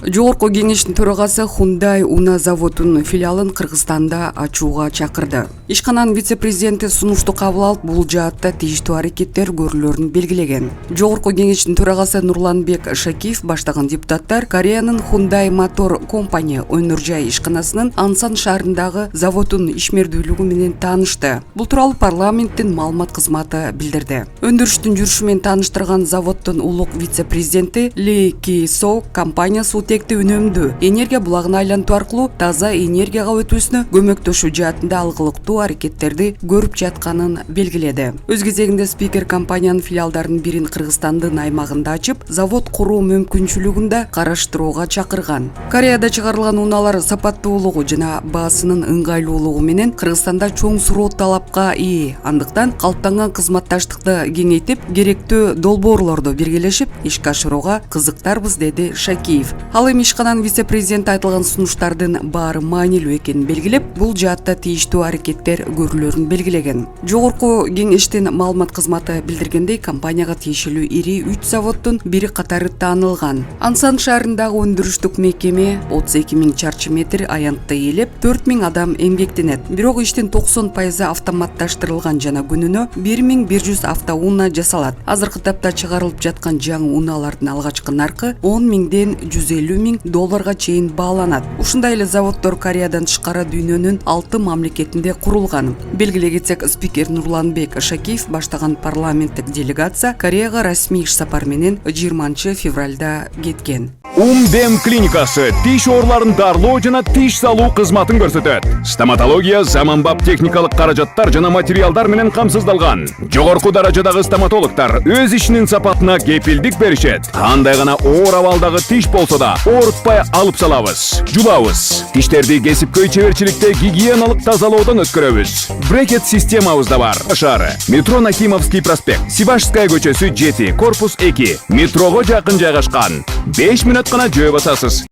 Жогорку кеңештин төрагасы Hyundai Una заводунун филиалын Кыргызстанда ачууга чакырды. Ишкананын вице-президенти сунушту кабыл алып, бул жаатта тийиштүү аракеттер көрүлөрүн белгилеген. Жогорку кеңештин төрагасы Нурланбек Шакиев баштаган депутаттар Кореянын Hyundai Motor компания өнөр жай ишканасынын Ансан шаарындагы заводунун ишмердүүлүгү менен таанышты. Бул тууралуу парламенттин маалымат кызматы билдирди. Өндүрүштүн жүрүшү менен тааныштырган заводдун улук вице-президенти Ли Ки Со компаниясы үнөмдүү энергия булагын айлантуу аркылуу таза энергияга өтүүсүнө көмөктөшүү жаатында алгылыктуу аракеттерди көрүп жатканын белгиледи. Өз кезегинде спикер компаниянын филиалдарынын бирин Кыргызстандын аймагында ачып, завод куруу мүмкүнчүлүгүн да караштырууга чакырган. Кореяда чыгарылган унаалар сапаттуулугу жана баасынын ыңгайлуулугу менен Кыргызстанда чоң суроо талапка ээ. Андыктан калыптанган кызматташтыкты кеңейтип, керектүү долбоорлорду биргелешип ишке ашырууга кызыктарбыз, деди Шакиев. Ал эми ишкананын вице-президенти айтылган сунуштардын баары маанилүү экенин белгилеп, бул жаатта тийиштүү аракеттер көрүлөрүн белгилеген. Жогорку кеңештин маалымат кызматы билдиргендей, компанияга тиешелүү ири 3 заводдун бири катары таанылган. Ансан шаарындагы өндүрүштүк мекеме 32 000 чарчы метр аянтты ээлеп, 4 000 адам эмгектенет. Бирок иштин 90% автоматташтырылган жана күнүнө 1100 автоунаа жасалат. Азыркы тапта чыгарылып жаткан жаңы унаалардын алгачкы наркы 10 000ден $150 000 чейин бааланат. Ушундай эле заводдор Кореядан тышкары дүйнөнүн 6 мамлекетинде курулган. Белгилей кетсек, спикер Нурланбек Шакиев баштаган парламенттик делегация Кореяга расмий иш сапар менен 20 февралда кеткен. Умдем клиникасы тиш ооруларын дарылоо жана тиш салуу кызматын көрсөтөт. Стоматология заманбап техникалык каражаттар жана материалдар менен камсыздалган. Жогорку даражадагы стоматологдор өз ишинин сапатына кепилдик беришет. Кандай гана оор абалдагы тиш болсо да оорутпай алып салабыз, жулабыз. Тиштерди кесипкөй чеберчиликте гигиеналык тазалоодон өткөрөбүз. Брекет системабыз да бар. Шаары метро Нахимовский проспект, Сибашская көчөсү 7, корпус 2, метрого жакын жайгашкан. 5 мүнөт гана жөө басасыз.